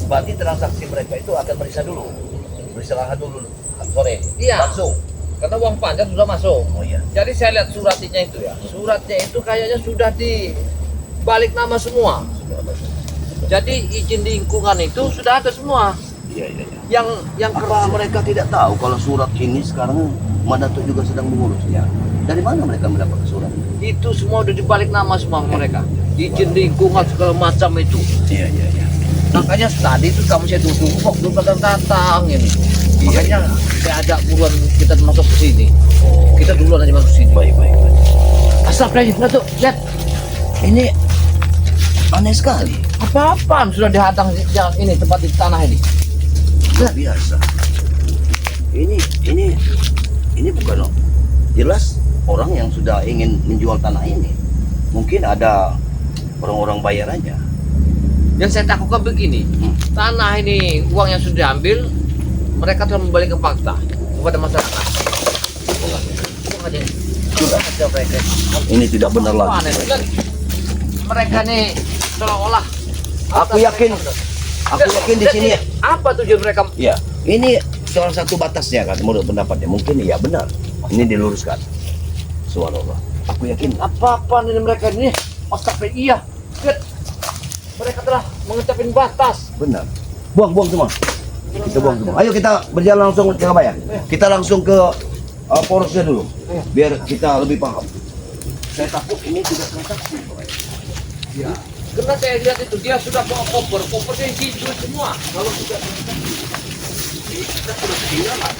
Berarti transaksi mereka itu akan meriksa dulu. Meriksa lahan dulu sore. Iya. Langsung. Karena uang pajak sudah masuk. Oh iya. Jadi saya lihat suratnya itu ya. Suratnya itu kayaknya sudah dibalik nama semua. Jadi izin lingkungan itu sudah ada semua. Iya, iya, iya. Yang Apa mereka tidak tahu kalau surat ini sekarang Mandatuk juga sedang mengurusnya? Dari mana mereka mendapat surat? itu semua udah dibalik nama semua mereka. Izin lingkungan segala macam itu. Iya, iya, iya. Makanya tadi itu kamu saya tunggu kok belum datang ini. Makanya saya ajak buruan kita masuk ke sini. Kita duluan aja masuk sini. Baik, baik, baik. Astagfirullah tuh, lihat. Ini aneh sekali. Apa-apaan sudah dihadang jalan ini tempat di tanah ini. Luar biasa. Ini bukan loh. Jelas orang yang sudah ingin menjual tanah ini. Mungkin ada orang-orang bayarannya. Yang saya takutkan begini, tanah ini uang yang sudah diambil, mereka telah membalikan fakta kepada masyarakat. Bukan aja. Sudah. Ada mereka. Ini tidak benar Apaan lagi. itu? Dan mereka nih seolah-olah. Aku yakin di sini. Apa tujuan mereka? Ya, ini salah satu batasnya kan menurut pendapatnya. Mungkin ya benar. Ini diluruskan. Subhanallah. Aku yakin. Apa-apaan ini mereka ini? Astagfirullah. Iya. Lihat. Mereka telah mengucapin batas. Benar. Buang semua. Kita buang semua. Ayo kita berjalan langsung ke Kabayan. Kita langsung ke porosnya dulu. Biar kita lebih paham. Saya takut ini tidak transaksi. Ya. Karena saya lihat itu dia sudah bawa kopernya isi duit semua. Kalau sudah Kita sudah ketinggalan.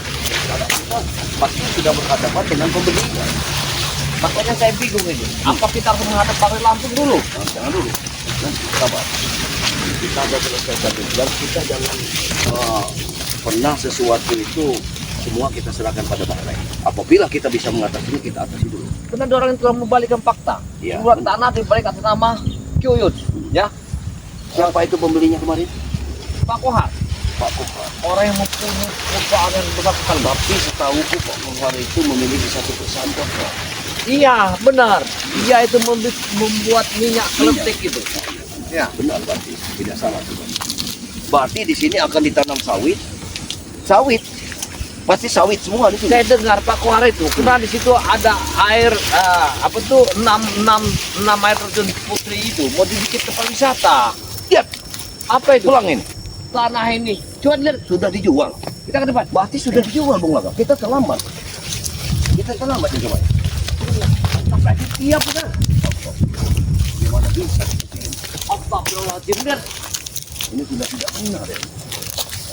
Pasti sudah berhadapan dengan pembelinya. makanya saya bingung ini. Apa kita harus menghadap pakai langsung dulu? Nah, jangan dulu. Nanti sabar. Kita ada selesaikan dulu. Dan kita jangan pernah sesuatu itu semua kita serahkan pada baterai. Apabila kita bisa mengatasinya, kita atasi dulu. Karena ada orang yang telah membalikkan fakta. Iya. Surat tanah dibalik atas nama Kyuyut. Ya, Siapa itu pembelinya kemarin? Pak Kohar. Pak Kohar. Orang yang mempunyai perusahaan yang besar sekali. Tapi setahuku Pak Kohar itu memiliki satu perusahaan kontrak. Iya, benar. Dia itu membuat minyak kletik itu. Ya. Benar berarti, tidak salah. Berarti di sini akan ditanam sawit. Sawit. Pasti sawit semua di sini. Saya dengar Pak Kohar itu, karena di situ ada air apa tuh 6 air terjun putri itu mau dibikin tempat wisata. Lihat, Apa itu? pulang ini. Tanah ini. Coba lihat, Sudah dijual. kita ke depan. Berarti sudah dijual Bung Laga. Kita terlambat. Kita terlambat ya coba. Iya benar. Gimana bisa? Astagfirullahaladzim, lihat. Ini sudah tidak benar ya.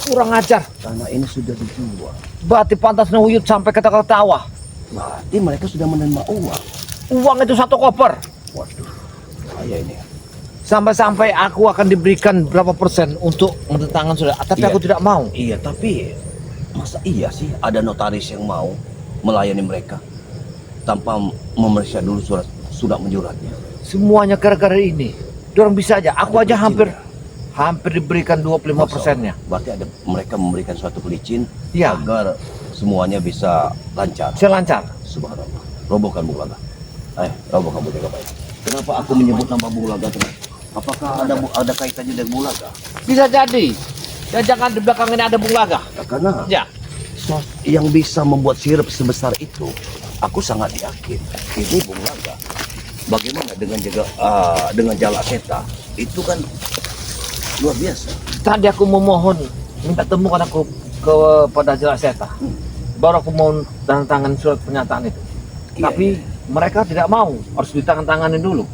Kurang ajar. Tanah ini sudah dijual. Berarti pantas Nuyut sampai ketawa-ketawa. Berarti mereka sudah menerima uang. Uang itu 1 koper. Waduh, bahaya ini. Sampai-sampai aku akan diberikan berapa persen untuk menentangkan sudah. Tapi Iya. aku tidak mau. Iya, tapi masa iya sih ada notaris yang mau melayani mereka tanpa memeriksa dulu surat menyuratnya? Semuanya gara-gara ini. Dorang bisa aja. Aku Ada aja pelicinnya. hampir diberikan 25%-nya. Berarti ada mereka memberikan suatu pelicin Iya. agar semuanya bisa lancar. Saya lancar. Subhanallah. Robohkan Bung Laga. Robohkan Bung Laga. Kenapa aku menyebut nama Bung Laga terus? Apakah ada kaitannya dengan Bung Laga? Bisa jadi. Ya jangan di belakang ini ada Bung Laga. Karena Ya. yang bisa membuat sirup sebesar itu, aku sangat yakin ini Bung Laga. Bagaimana dengan Jala Seta? Itu kan luar biasa. Tadi aku memohon minta temukan aku kepada Jala Seta. Baru aku mau tanda tangan surat pernyataan itu. Iya, Tapi mereka tidak mau, harus ditangan-tanganin dulu.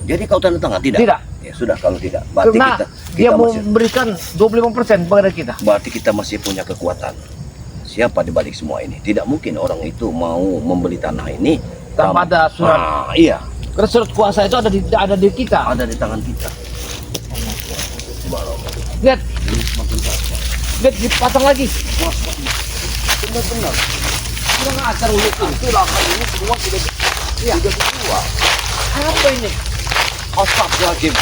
Jadi kau tanda tangan tidak? Tidak. Ya sudah kalau tidak. Berarti Karena dia mau masih, memberikan 25% kepada kita. berarti kita masih punya kekuatan. Siapa di balik semua ini? Tidak mungkin orang itu mau membeli tanah ini Tanpa ada surat. Iya, Karena surat kuasa itu ada di kita. ada di tangan kita. Subhanallah. Lihat, Ini semakin kasar. lihat dipasang lagi. Benar-benar. Kurang ajar ulit Itu lahan ini semua sudah dijual. Apa ini? Astagfirullahaladzim.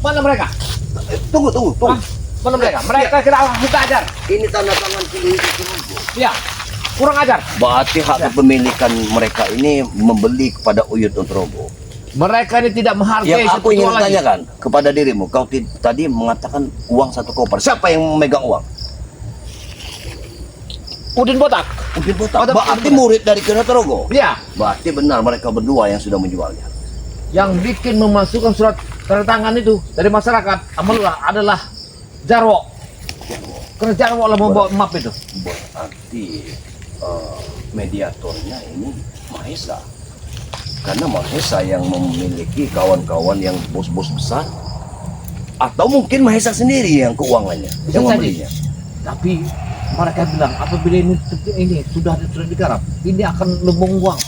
Mana mereka? Tunggu. Hah? Mana mereka? Mereka kira kita ajar. Ini tanda tangan pilih itu. Ya, kurang ajar. Berarti hak kepemilikan mereka ini membeli kepada Uyut Utrobo. Mereka ini tidak menghargai Yang aku satu ingin lagi. tanyakan kepada dirimu, kau tadi mengatakan uang 1 koper. Siapa yang memegang uang? Udin Botak. Udin Botak. Botak. Berarti murid dari Kenatarogo. Iya. Berarti benar mereka berdua yang sudah menjualnya. Yang bikin memasukkan surat tanda tangan itu dari masyarakat Amalula adalah Jarwo. Karena Jarwo lah membawa map itu. Berarti mediatornya ini Mahesa. Karena Mahesa yang memiliki kawan-kawan yang bos-bos besar. Atau mungkin Mahesa sendiri yang keuangannya, Bisa yang jadi. membelinya. Tapi mereka bilang apabila ini sudah digarap, ini akan lumbung uang.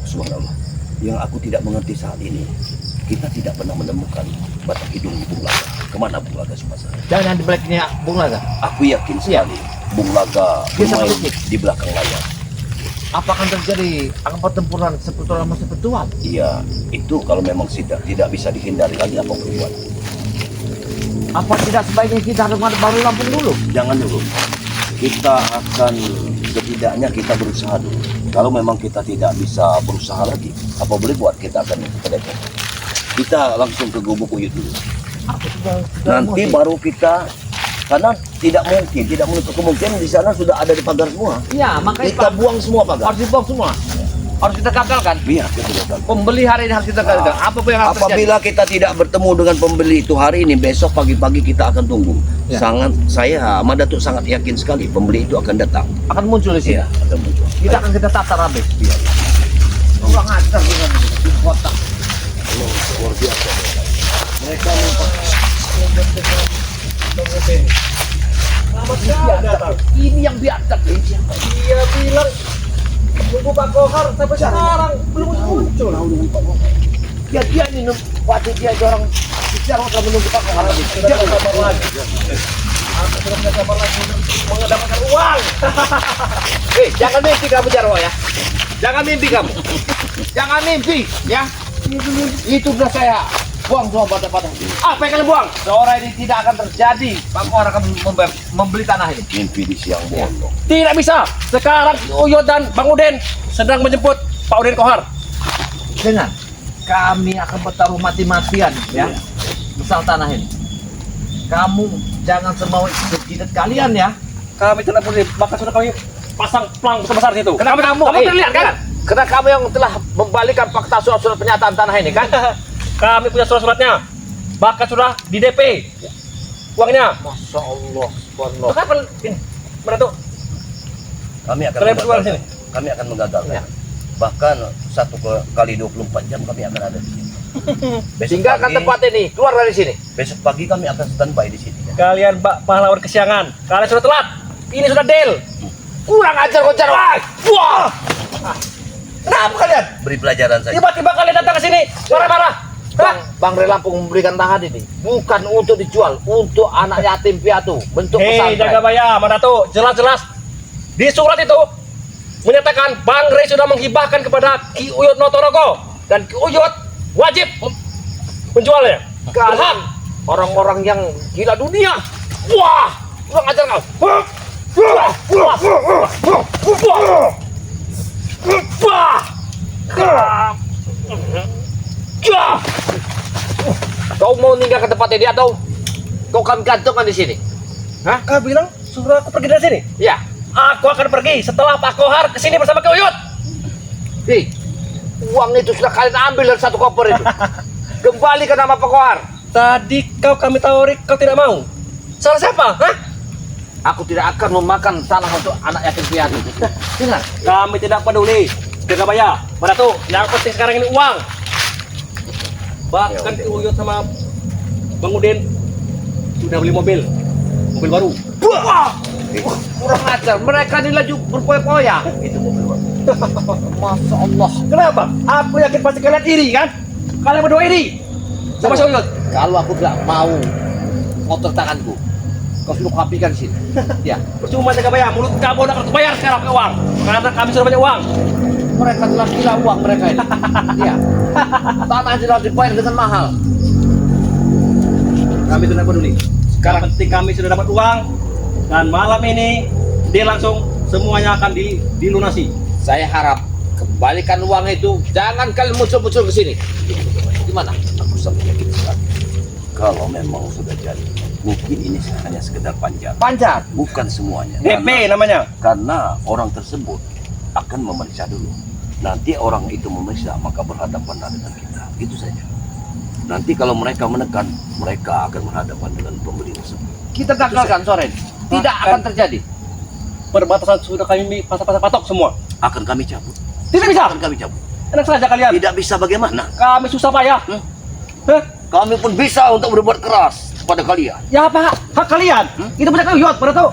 Subhanallah. Yang aku tidak mengerti saat ini, kita tidak pernah menemukan batang hidung Bung Laga. Kemana Bung Laga Sumasara? Jangan di belakangnya Bung Laga. Aku yakin sekali Bung Laga Dia sangat bermain licik. di belakang layar. Apa akan terjadi akan pertempuran seputuan sama seputuan? Iya, itu kalau memang tidak bisa dihindari lagi apa berbuat. Apa tidak sebaiknya kita harus baru Lampung dulu? Jangan dulu. Kita akan setidaknya kita berusaha dulu. Kalau memang kita tidak bisa berusaha lagi, apa boleh buat kita akan ke Depok. Kita langsung ke Gubuk Uyut dulu. Aku sudah Nanti mau sih. baru kita, karena tidak menutup kemungkinan di sana sudah ada di pagar semua. Ya, makanya Kita Pak, buang semua pagar. harus dibuang semua. Harus kita gagalkan. Iya, betul. Pembeli hari ini harus kita gagalkan. Apa yang harus terjadi? Apabila kita tidak bertemu dengan pembeli itu hari ini, besok pagi-pagi kita akan tunggu. Ya. Saya Ahmad Datuk sangat yakin sekali pembeli itu akan datang. Akan muncul di sini. Iya, akan muncul. Kita akan kita tata habis. Iya. Kurang ajar dengan di kota. Luar biasa. Mereka Ini yang biadab. Dia bilang tunggu Pak Kohar sampai sekarang belum muncul. Dia ini waktu dia orang bicara akan menunggu Pak Kohar. Tidak ada kabar lagi. Aku sudah punya kabar lagi mendapatkan uang. Jangan mimpi kamu Jarwo ya. Jangan mimpi kamu. Jangan mimpi ya. Itu sudah saya buang semua pada-pada. Apa yang kalian buang? Seorang ini tidak akan terjadi. Pak Kohar akan membeli tanah ini. mimpi di siang bolong. Tidak bisa. Sekarang Uyut dan Bang Uden sedang menjemput Pak Uden Kohar. Dengan kami akan bertaruh mati-matian ya. Misal tanah ini. Kamu jangan semau jidat kalian ya. Kami tidak boleh, maka sudah kami pasang pelang besar-besar di situ. Kenapa kamu? Kamu tidak lihat kan? Karena kamu yang telah membalikan fakta surat-surat pernyataan tanah ini kan? Kami punya surat-suratnya. Bahkan sudah di DP uangnya. Masya Allah, subhanallah. Itu kapan ini? Mana tuh? Kami akan Kalian berdua di mengagalkan. sini? Kami akan mengagalkan. Bahkan 1 kali 24 jam kami akan ada di sini. Tinggalkan tempat ini, keluar dari sini. Besok pagi kami akan standby di sini. Kalian pahlawan kesiangan. Kalian sudah telat. Ini sudah deal. Kurang ajar kau Jarwo. Wah! Kenapa kalian? Beri pelajaran saja. Tiba-tiba kalian datang ke sini marah-marah. Bang Re Lampung memberikan tanah ini bukan untuk dijual, untuk anak yatim piatu, bentuk Hei, pesantren. Jagabaya, mana tuh? Jelas-jelas di surat itu menyatakan Bang Rey sudah menghibahkan kepada Ki Uyut Notorogo dan Ki Uyut wajib menjualnya. Kalian orang-orang yang gila dunia. Wah, kurang ajar kau. Kau mau tinggal ke tempat ini atau kau kami gantungkan di sini? Hah? Kau bilang suruh aku pergi dari sini? Ya. Aku akan pergi setelah Pak Kohar kesini bersama Ki Uyut. Hei, uang itu sudah kalian ambil dari 1 koper itu. Kembali ke nama Pak Kohar. Tadi kami tawari, kau tidak mau. Salah siapa? Hah? Aku tidak akan memakan tanah untuk anak yatim piatu. Dengar, Kami tidak peduli. Jagabaya, mana tuh? Yang penting sekarang ini uang. Bahkan Ki Uyut sama Bang Udin sudah beli mobil baru. kurang ajar. Mereka ini laju berpoya-poya. Itu Masya Allah. Kenapa? Aku yakin pasti kalian iri kan? Kalian berdua iri sama si Uyut. Kalau aku tidak mau motor tanganku, kau suruh kapikan di sini. Ya, Percuma Jagabaya, mulut kamu udah harus bayar sekarang pakai uang. Karena kami sudah banyak uang. mereka telah gila uang mereka ini. Ya, tanah tidak dibayar dengan mahal. Kami tidak peduli. Sekarang penting kami sudah dapat uang dan malam ini dia langsung semuanya akan dilunasi. Saya harap kembalikan uang itu. Jangan kalian muncul-muncul ke sini. Gimana? Aku sangat yakin sekali. Kalau memang sudah jadi, mungkin ini hanya sekedar panjang. Panjat. Bukan semuanya. DP namanya. Karena orang tersebut akan memeriksa dulu. Nanti orang itu memeriksa, maka berhadapan dengan kita. Itu saja. Nanti kalau mereka menekan, mereka akan berhadapan dengan pembeli tersebut. Kita gagalkan sore ini. Tidak akan terjadi. Perbatasan sudah kami patok semua. Akan kami cabut. Tidak bisa. Akan kami cabut. Enak saja kalian. Tidak bisa bagaimana? Kami susah payah. Hah? Kami pun bisa untuk berbuat keras kepada kalian. Ya apa hak kalian? Itu punya Uyut, pada tahu.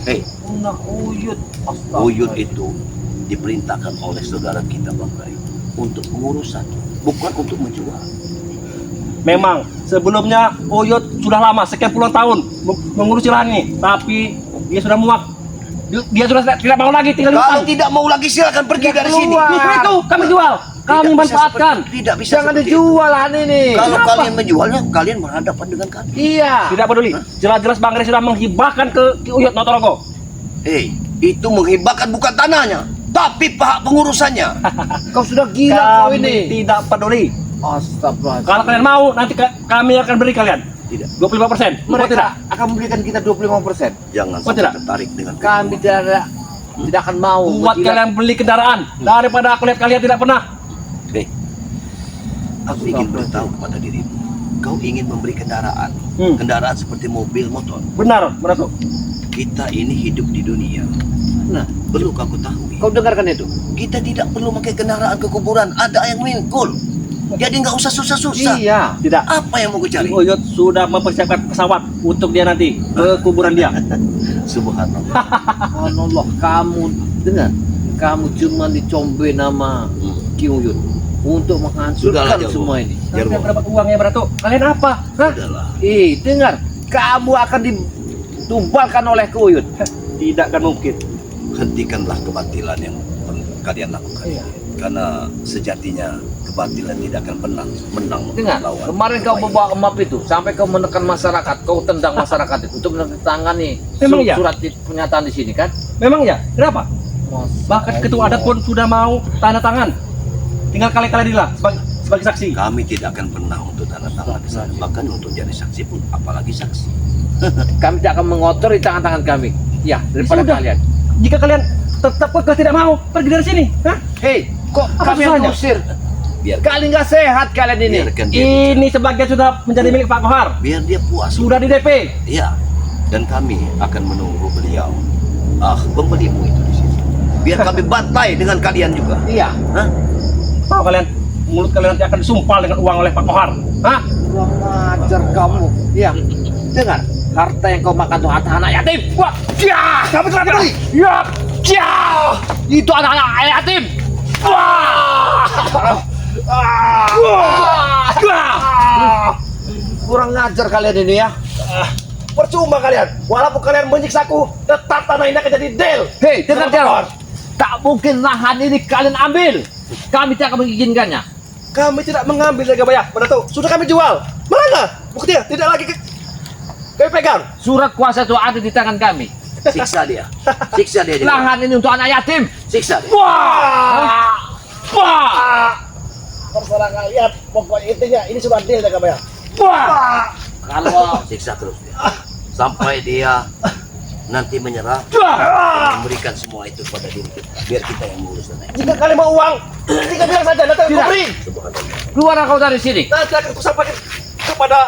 Hei, Nah, Uyut. Uyut itu diperintahkan oleh saudara kita Bang Rai untuk pengurusan, bukan untuk menjual. Memang sebelumnya Uyut sudah lama sekian puluhan tahun mengurusi lahan ini, tapi dia sudah muak. Dia sudah tidak mau lagi tinggal di Kalau hutan. tidak mau lagi silakan pergi dari sini. keluar. Justru itu kami jual, kami Tidak bisa manfaatkan. tidak bisa Jangan seperti itu. dijual lahan ini. Kalau Kenapa? kalian menjualnya, kalian berhadapan dengan kami. Iya. Tidak peduli. Jelas-jelas Bang Ray sudah menghibahkan ke Ki Uyut Notorogo. Hei, itu menghibahkan bukan tanahnya, tapi pihak pengurusannya. Kau sudah gila kau Kami ini. tidak peduli. Astagfirullah. Kalau kalian mau, nanti kami akan beri kalian Tidak, 25%. Mau Mereka tidak? akan memberikan kita 25%. jangan Oh, sampai tidak? tertarik dengan Kami tidak akan mau. Buat Tidak. kalian beli kendaraan daripada aku lihat kalian tidak pernah. Hei, aku ingin beritahu kepada dirimu, kau ingin memberi kendaraan, kendaraan seperti mobil, motor. Benar, tuh. Kita ini hidup di dunia. Nah, perlu kau ketahui, Kau dengarkan itu? kita tidak perlu pakai kendaraan ke kuburan. Ada yang mengkul. Jadi nggak usah susah-susah. Iya. Tidak. Apa yang mau kau cari? Ki Uyut sudah mempersiapkan pesawat untuk dia nanti ke kuburan dia. Subhanallah. Allah, kamu dengar? Kamu cuma dicombe nama Ki Uyut untuk Sudahlah, menghancurkan Jarwo. semua ini. Kalian Jarwo, dapat uangnya beratu. Kalian apa? Hah? sudahlah. Dengar, kamu akan ditumbalkan oleh Ki Uyut. Tidak akan mungkin. Hentikanlah kebatilan yang kalian lakukan. Iya. Karena sejatinya kebatilan tidak akan pernah menang Dengar, lawan kemarin kau kebaikan. membawa emap itu sampai kau menekan masyarakat, kau tendang masyarakat itu untuk menandatangani Memang iya? surat pernyataan di sini kan? Memang ya? Kenapa? Bahkan ketua adat pun sudah mau tanda tangan. Tinggal kalian lah sebagai saksi. Kami tidak akan pernah untuk tanda tangan di sana. Bahkan untuk jadi saksi pun, apalagi saksi. Kami tidak akan mengotori tangan-tangan kami. Ya, daripada Sudah. kalian. Jika kalian tetap kekeh tidak mau pergi dari sini, hah? Hei, kok Apa kami yang susahnya? diusir? Biar Kali nggak sehat kalian ini. biarkan dia, Ini sebagian sudah menjadi milik Pak Kohar. biar dia puas. Sudah di DP. Iya. Dan kami akan menunggu beliau. Pembelimu itu di sini. Biar kami bantai dengan kalian juga. Iya. Hah? Tahu kalian, mulut kalian nanti akan disumpal dengan uang oleh Pak Kohar. Hah? Kurang ajar kamu. Iya. Dengar, harta yang kau makan tuh harta anak yatim. Wah, ya, kamu telah peduli. Ya, ya, itu anak-anak yatim. Wah, kurang ngajar kalian ini ya. Percuma kalian, walaupun kalian menyiksaku, tetap tanah ini akan jadi del. Hei, dengar Sama Jarwo. Kohar. Tak mungkin lahan ini kalian ambil. Kami tidak akan mengizinkannya. Kami tidak mengambil dari Gabaya, Datuk. Sudah kami jual. Mana? Buktinya tidak lagi kami pegang. Surat kuasa itu ada di tangan kami. Siksa dia. Siksa dia. juga. Lahan ini untuk anak yatim. Siksa dia. Wah! Wah! Terserah kalian, pokoknya intinya ini sudah deal dari Gabaya. Wah! Kalau siksa terus dia. Sampai dia nanti menyerah, Wah! memberikan semua itu pada diri kita. Biar kita yang mengurus dan lain. Jika kalian mau uang, tinggal bilang saja, nanti aku Tidak. beri. Subhanallah. Keluar kau dari sini. Nanti akan kusampaikan kepada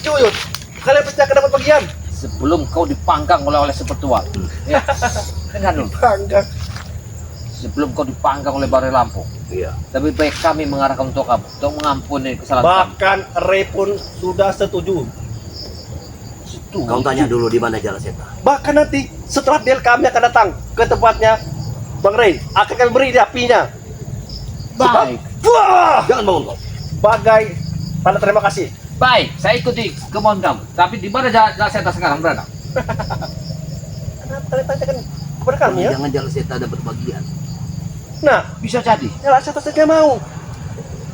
Cuyut. Kalian pasti akan dapat bagian. Sebelum kau dipanggang oleh sepertuan. Ya. Dengar dulu. Bangga. Sebelum kau dipanggang oleh Bare Lampung. Iya. Lebih baik kami mengarahkan untuk kamu. Untuk mengampuni kesalahan kami. Bahkan Ray pun sudah setuju. Kau tanya dulu di mana Jalan Seta. Bahkan nanti setelah deal kami akan datang ke tempatnya Bang Ray. Akan kami beri dia apinya. Baik. Wah! Jangan bangun kau. Bagai tanda terima kasih. Baik, saya ikuti kemauan kamu. Tapi di mana Jalan Seta sekarang berada? Kenapa kalian tanyakan kepada kami ya? Jangan Jalan Seta dapat bagian. Nah, Bisa jadi. ya saya tidak mau.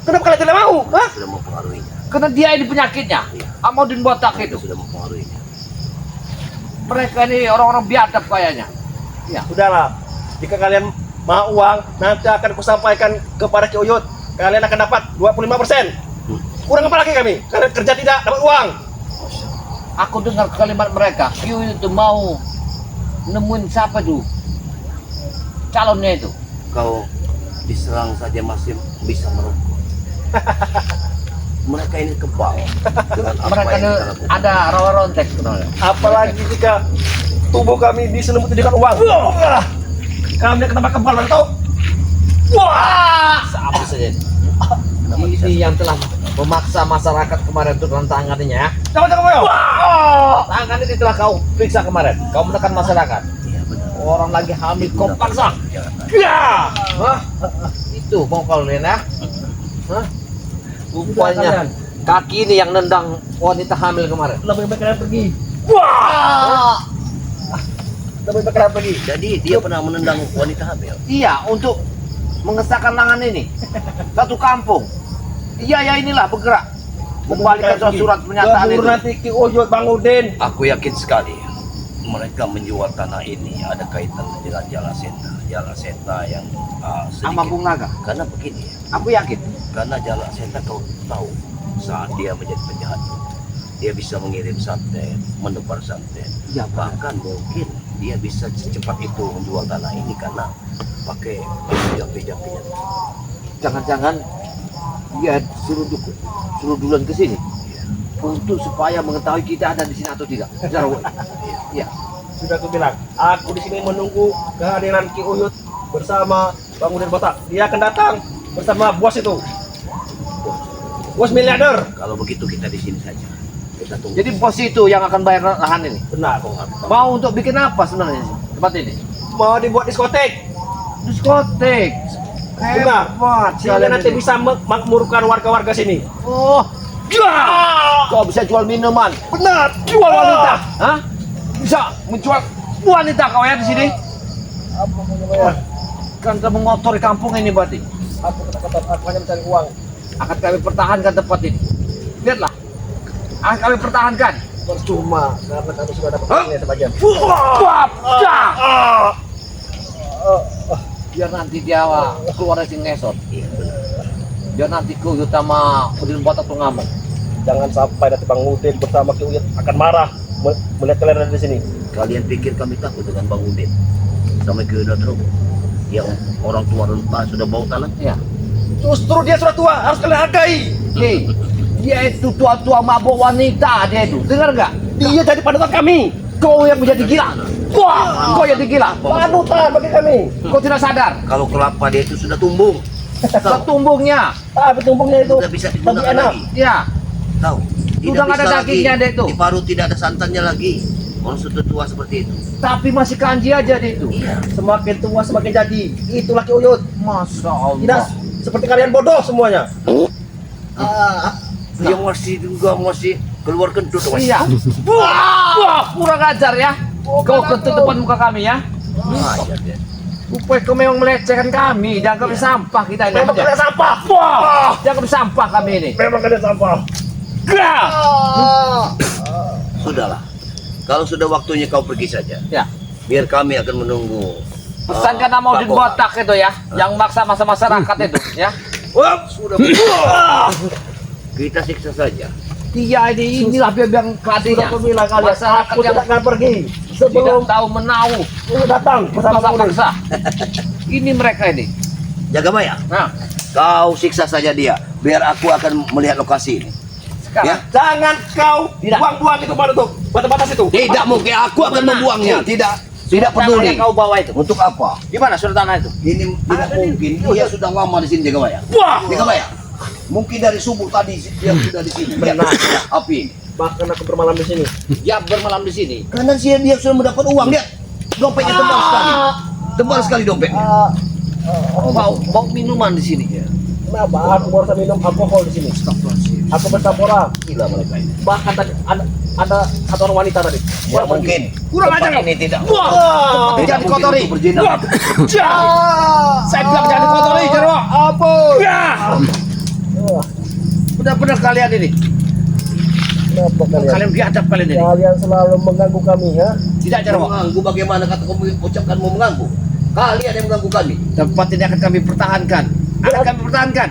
Kenapa kalian tidak mau? Hah? Sudah mempengaruhinya. Karena dia ini penyakitnya. Iya. Amodin botak Itu itu. sudah mempengaruhinya. Mereka ini orang-orang biadab kayaknya. Ya. Sudahlah. Jika kalian mau uang, nanti akan kusampaikan kepada Ki Uyut kalian akan dapat 25%. Kurang apa lagi kami? Kalian kerja tidak dapat uang. Aku dengar kalimat mereka, Q itu mau nemuin siapa tuh calonnya itu. Kau diserang saja masih bisa merokok. Mereka ini kebal dengan apa Mereka yang kita lakukan. ada rawa-rontek sebenarnya. Apalagi jika tubuh kami diselimuti dengan uang. Wah, kami akan tambah kebal tahu. Wah, Apa saja itu? Kenapa bisa Ini yang telah memaksa masyarakat kemarin untuk tangannya ya. jangan boyo. Tangan ini telah kau periksa kemarin. Kau menekan masyarakat. Iya benar. Orang lagi hamil kau paksa. Jangan. Ya. Hah? Itu mau kalian ya? Hah? Rupanya kaki ini yang nendang wanita hamil kemarin. Lebih baik kalian pergi. Wah. Lebih baik kalian pergi. Jadi dia pernah menendang wanita hamil. Iya, untuk mengesahkan tangan ini. Satu kampung. Iya, ya inilah bergerak. Membalikkan surat pernyataan Keburu itu. nanti Ki Uyut, Bang Udin. Aku yakin sekali mereka menjual tanah ini ada kaitan dengan Jala Seta. Jala Seta yang Sama sedikit. Bung Naga. Karena begini ya. Aku yakin. Karena Jala Seta kau tahu saat dia menjadi penjahat dia bisa mengirim santet, menebar santet. Ya, Bahkan mungkin dia bisa secepat itu menjual tanah ini karena pakai japi-japinya. Jangan-jangan dia suruh duluan ke sini. Untuk supaya mengetahui kita ada di sini atau tidak. Jarwo. Iya. Sudah aku bilang, aku di sini menunggu kehadiran Ki Uyut bersama Bang Udin Botak. Dia akan datang bersama bos itu. Bos miliarder. Kalau begitu kita di sini saja. Kita tunggu. Jadi bos itu yang akan bayar lahan ini. Benar, Bang. Mau untuk bikin apa sebenarnya tempat ini? Mau dibuat diskotek. Diskotek. Benar. Hebat. Sehingga kalian nanti ini. bisa memakmurkan warga-warga sini. Oh, kau bisa jual minuman. Benar. Jual wanita. Hah? Bisa menjual wanita kau ya di sini? Kan kamu mengotori kampung ini berarti. Aku kata-kata aku hanya mencari uang. Akan kami pertahankan tempat ini. Lihatlah. Akan kami pertahankan. Percuma karena kami sudah dapat Hah? uangnya sebagian. Biar nanti dia keluar dari ngesot. Iya benar. Biar nanti Kuyut sama Udin Botak tuh ngamuk. Jangan sampai nanti Bang Udin bersama Ki Uyut akan marah melihat kalian ada di sini. Kalian pikir kami takut dengan Bang Udin sama Ki Uyut yang orang tua renta sudah bau tanah? Ya. Justru dia sudah tua, harus kalian hargai. Hei, dia itu tua-tua mabuk wanita dia itu. Dengar nggak? Dia jadi panutan kami. Kau yang menjadi gila. Wah, kau yang gila. Panutan bagi kami. Kau tidak sadar. Kalau kelapa dia itu sudah tumbung, Ketumbungnya. Tapi tumbungnya itu sudah bisa lebih digunakan enak. lagi. Ya. Tahu? Udah nggak ada bisa dagingnya lagi. dia itu. Di paru tidak ada santannya lagi. Orang sudah tua seperti itu. Tapi masih kanji aja dia itu. Iya. Semakin tua semakin jadi. Itulah Ki Uyut. Masya Tidak Allah. seperti kalian bodoh semuanya. Dia masih juga masih keluar kentut. Iya. Wah, kurang ajar ya. Kau kentut depan muka kami ya. Rupanya kau memang melecehkan kami. Jangan kami sampah kita ini. Memang kalian sampah. Wah, jangan kami sampah kami ini. Memang kalian sampah. Sudahlah. Kalau sudah waktunya kau pergi saja. Ya. Biar kami akan menunggu. Pesankan nama Udin Pak Botak itu ya, yang maksa masa masyarakat itu ya. Sudah. Kita siksa saja. Dia inilah biang Sudah keladinya. aku bilang kalian, Masyarakat aku yang tidak akan pergi tidak sebelum tahu menau, datang bersama Bang Udin. paksa. Ini mereka ini. Jaga Maya. Nah, Kau siksa saja dia. Biar aku akan melihat lokasi ini. sekarang Ya. Jangan kau Tidak. buang-buang itu mana tuh batas-batas itu. Tidak mungkin aku akan membuangnya. Tidak tanah peduli. yang kau bawa itu. Untuk apa? Gimana surat tanah itu? Ini tidak mungkin. Dia sudah lama di sini Jaga Maya. Wah. Jaga Maya. Mungkin dari subuh tadi dia sudah di sini. Benar. Api ini. Bahkan aku bermalam di sini. Dia bermalam di sini. Karena dia sudah mendapat uang. Lihat. Dompetnya tebal sekali. Tebal sekali dompetnya. Bau minuman di sini. Kenapa aku baru minum alkohol di sini? Aku bertapora. Gila mereka ini. Bahkan tadi ada satu orang wanita tadi. Ya mungkin. Kurang ajar Tempat kau. ini tidak. Wah. Tidak Jangan mungkin kotori. itu berzina. Saya bilang jangan dikotori, Jarwo. Ampun. Benar-benar kalian ini. Kenapa kalian? Kalian biadab kalian ini. Kalian selalu mengganggu kami ya? Tidak, Jarwo. Mengganggu bagaimana kata kamu ucapkan mau mengganggu? Kalian yang mengganggu kami. Tempat ini akan kami pertahankan. Akan kami pertahankan.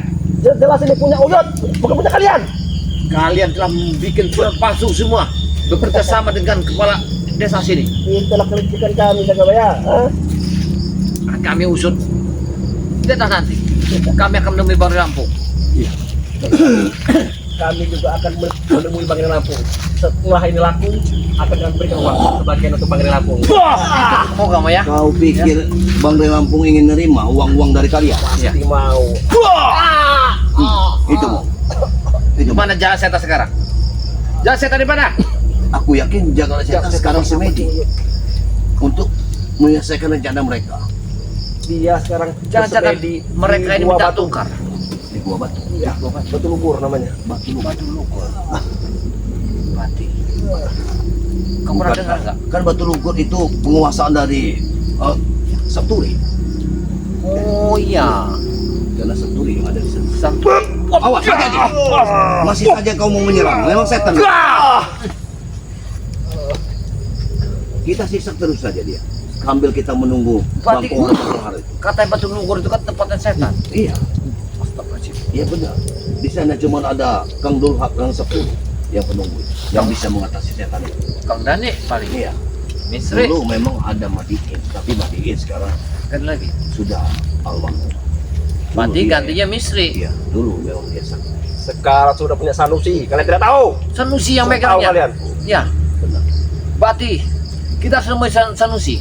Jelas ini punya Uyut, bukan punya kalian. Kalian telah membuat surat palsu semua, bekerja sama dengan kepala desa sini. Itulah kelicikan kami, Jagabaya. Kami usut. Lihatlah nanti. Kami akan menemui Bang Lampung. Kami juga akan menemui Bang Lampung. Setelah ini laku, akan kami berikan uang sebagian untuk Bang Lampung. Mau kamu ya? Kau pikir Bang Ray Lampung ingin nerima uang-uang dari kalian? Pasti mau. Itu mau. Itu mau. Mana jalan setan sekarang? Jalan setan di mana? Aku yakin jangan setan sekarang semedi untuk menyelesaikan rencana mereka Dia sekarang Jangan-jangan bersemedi mereka di ini Gua minta Batu. tukar. di gua batu. Iya, Batu Lugur namanya. Batu lugur. Mati. Kamu pernah Bukan, dengar nggak? kan batu lugur itu penguasaan dari Sapturi. Oh iya. Karena Sapturi yang ada di sana. Satu. Awas, hati-hati. Masih saja kau mau menyerang. Memang setan. Kita sisak terus saja dia. Sambil kita menunggu Bang Berarti- Kohar itu. Katanya Batu Lugur itu kan tempatnya setan. Iya, iya benar. Di sana cuma ada Kang Dulhak, Kang Sapturi yang penunggu, yang bisa mengatasi setan itu. Kang Dani paling. Iya. Misri. Dulu memang ada Madiin, tapi Madiin sekarang Kan lagi. sudah almarhum. Dulu Mati dia- gantinya Misri. Iya, dulu memang dia sakti. Sekarang sudah punya Sanusi. Kalian tidak tahu? Sanusi yang Tahu megangnya. kalian? Ya. Benar. Berarti kita harus menemui Sanusi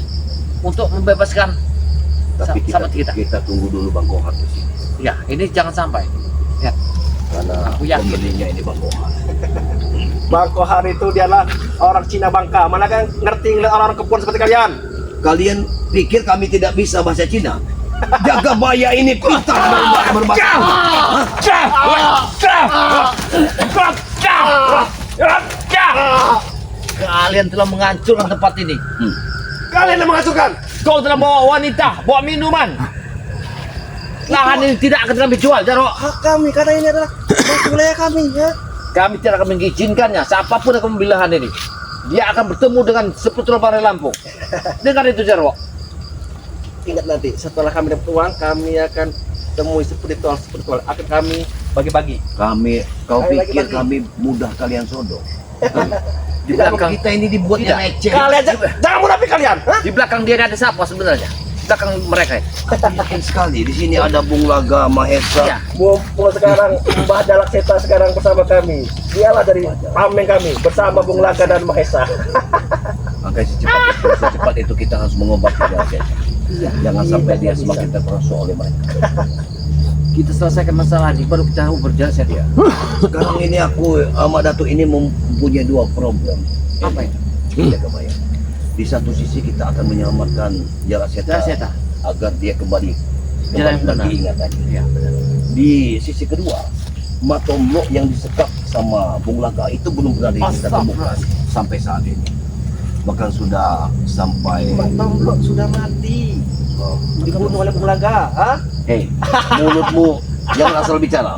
untuk membebaskan Tapi sahabat kita. kita tunggu dulu Bang Kohar di sini. Ya, ini jangan sampai. Ya, Karena Aku yakin. pembelinya ini Bang Kohar. Bang Kohar itu dia adalah orang Cina Bangka. Mana kan ngerti ngeliat orang-orang kebun seperti kalian? Kalian pikir kami tidak bisa bahasa Cina? Jagabaya ini pintar berbahasa. kalian telah menghancurkan tempat ini. Kalian yang menghancurkan. Kau telah bawa wanita, bawa minuman. Lahan ini tidak akan kami jual, Jarwo. Hak kami karena ini adalah wilayah kami ya. Kami tidak akan mengizinkannya. Siapapun yang akan membeli lahan ini, dia akan bertemu dengan seputra Bang Ray Lampung. Dengar itu, Jarwo. Ingat nanti setelah kami dapat uang, kami akan temui spiritual akan kami bagi-bagi. Kau Ayo, pikir lagi-lagi. kami mudah kalian sodok? Di Tidak, belakang kita ini dibuat yang Tidak. ecek. Kalian jangan munafik kalian. Hah? Di belakang dia ada siapa sebenarnya? Di belakang mereka. Aku yakin sekali di sini ada Bung Laga Mahesa. Ya. Mumpung sekarang Mbah Dalak Seta sekarang bersama kami. Dialah dari pameng kami bersama Bung Laka dan Mahesa. Maka secepat itu kita harus mengobati dia. Jangan sampai dia semakin terperosok oleh mereka. Kita selesaikan masalah ini, baru kita berjalan setia. Sekarang ini aku sama Datuk ini mempunyai dua problem. Apa itu? Jagabaya. Di satu sisi kita akan menyelamatkan Jalaseta Jalaseta. agar dia kembali Jalan yang benar. lagi ingatannya. Ya, benar. Di sisi kedua, Matomlo yang disekap sama Bung Laga itu belum pernah kita temukan sampai saat ini. Bahkan sudah sampai Matomlo sudah mati. Dibunuh oleh Bung Laga. Hah? hei, mulutmu jangan asal bicara.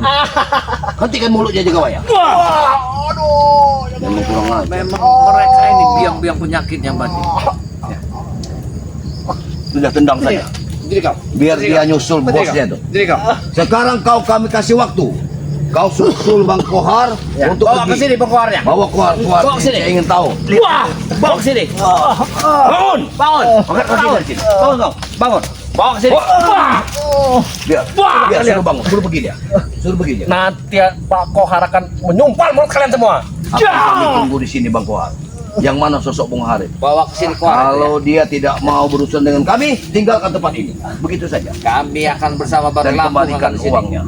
Hentikan mulutnya Jagabaya. Aduh. Memang kurang ajar. Memang mereka ini biang-biang penyakitnya, Bandi. Sudah tendang saja. Jadi kau. Biar dia nyusul bosnya tuh. Jadi kau. Sekarang kami kasih waktu. Kau susul Bang Kohar untuk Bawa ke pergi. sini pengkoharnya. Bawa Kohar. Bawa ke sini. Saya ingin tahu. Wah, bawa ke sini. Bangun, bangun. Angkat kaki dari sini. Bangun kau. Bangun. Bawa ke sini. Wah. Biar. Wah, Biar kalian. suruh bangun. Suruh pergi dia. Suruh pergi dia. Nanti Pak Kohar akan menyumpal mulut kalian semua. Kami tunggu di sini Bang Kohar. Yang mana sosok Bung Harith? Bawa ke sini kohar. Kalau dia tidak mau berurusan dengan kami, tinggalkan tempat ini. Begitu saja. Kami akan bersama Bang Dan Ray Lampung kembalikan akan ke sini. uangnya.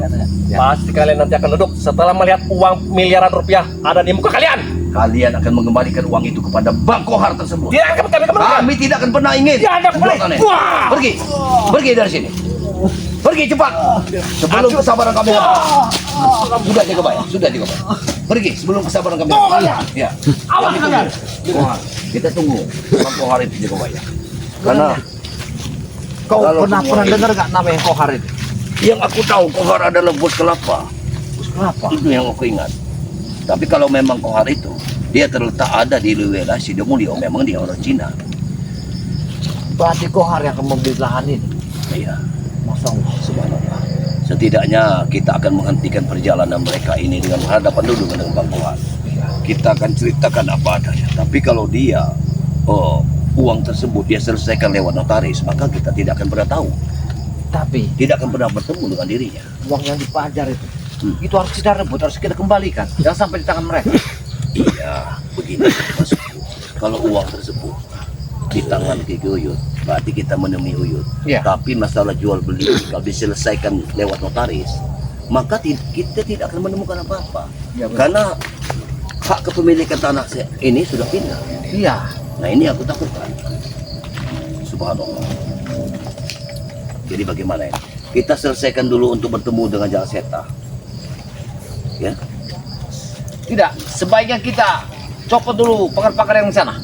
Pasti kalian nanti akan duduk setelah melihat uang miliaran rupiah ada di muka kalian. Kalian akan mengembalikan uang itu kepada Bang Kohar tersebut. Tidak akan kami kembalikan. Kami tidak akan pernah ingin. Tidak akan kembali. Bukan, Wah. Pergi. Pergi dari sini. Pergi cepat. Sebelum kesabaran kami habis. Sudah Jagabaya. Sudah Jagabaya. Pergi sebelum kesabaran kami habis. Ya. Awas kalian. Kohar. Kita tunggu Bang Kohar itu Jagabaya. Karena Kau kalau pernah semua ini- dengar gak namanya kohar itu? yang aku tahu Kohar adalah bos kelapa. Bos kelapa. Itu yang aku ingat. Tapi kalau memang Kohar itu, dia terletak ada di wilayah Sidomulyo, memang dia orang Cina. Berarti kohar yang akan membeli lahan ini. Iya, Masya Allah. subhanallah. Setidaknya kita akan menghentikan perjalanan mereka ini dengan berhadapan dulu dengan Bang Fuad. Kita akan ceritakan apa adanya. Tapi kalau dia uang tersebut dia selesaikan lewat notaris, maka kita tidak akan pernah tahu. Tapi Tidak akan pernah bertemu dengan dirinya. uang yang dipajar itu harus kita rebut, harus kita kembalikan. Jangan sampai di tangan mereka. Iya, begini maksudku. Kalau uang tersebut di tangan Kiki Uyut, berarti kita menemui Uyut. Iya. Tapi masalah jual beli kalau diselesaikan lewat notaris, maka kita tidak akan menemukan apa-apa. Iya, benar. Karena hak kepemilikan tanah ini sudah pindah. Iya. Nah ini aku takutkan. Subhanallah. Jadi bagaimana ini? Kita selesaikan dulu untuk bertemu dengan Jal Seta. Ya. Tidak, sebaiknya kita copot dulu pakar-pakar yang di sana.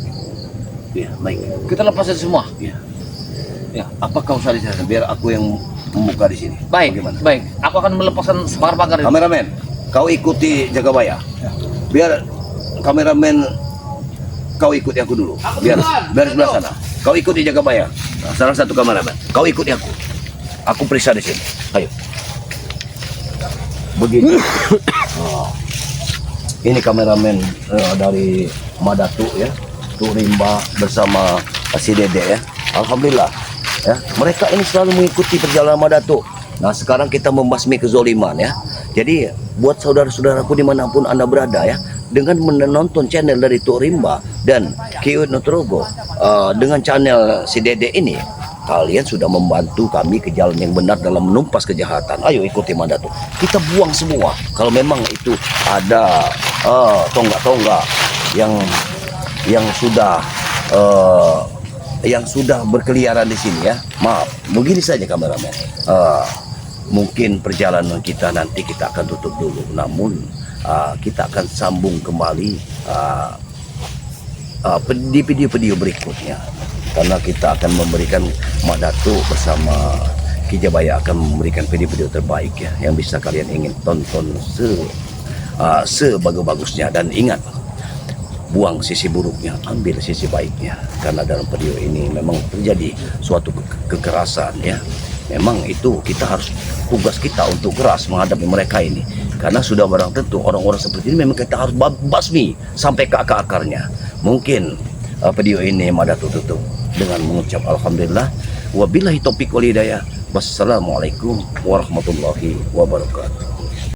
Ya, baik. Kita lepasin semua. Ya. Ya, apa kau usah di sana biar aku yang membuka di sini. Baik, Bagaimana? baik. Aku akan melepaskan pakar-pakar itu. Kameramen, kau ikuti Jagabaya. Ya. Biar kameramen kau ikuti aku dulu. Biar sebelah sana. Kau ikuti Jagabaya. Nah, salah satu kameramen. Kau ikuti aku. Aku periksa di sini. Ayo. Begini. Oh. Ini kameramen dari Madatu ya. Tuh Rimba bersama si Dede ya. Alhamdulillah ya. Mereka ini selalu mengikuti perjalanan Madatu. Nah sekarang kita membasmi kezoliman ya. Jadi buat saudara-saudaraku dimanapun anda berada ya, dengan menonton channel dari Tuh Rimba dan Kiut Nutrogo dengan channel si Dede ini, kalian sudah membantu kami ke jalan yang benar dalam menumpas kejahatan. Ayo ikuti Madatu. Kita buang semua. Kalau memang itu ada tonggak-tonggak yang sudah berkeliaran di sini ya. Maaf, begini saja kameramen. Mungkin perjalanan kita nanti kita akan tutup dulu. Namun kita akan sambung kembali di video-video berikutnya. Karena kita akan memberikan Mak Datu bersama Ki Jabaya akan memberikan video-video terbaik ya, yang bisa kalian ingin tonton sebagus-bagusnya. Dan ingat, buang sisi buruknya, ambil sisi baiknya. Karena dalam video ini memang terjadi suatu kekerasan ya. Memang itu kita harus, tugas kita untuk keras menghadapi mereka ini. Karena sudah barang tentu orang-orang seperti ini memang kita harus basmi sampai ke akar-akarnya. Mungkin video ini Madatu tutup dengan mengucap alhamdulillah. Wabillahi taufiq wal hidayah. Wassalamualaikum warahmatullahi wabarakatuh.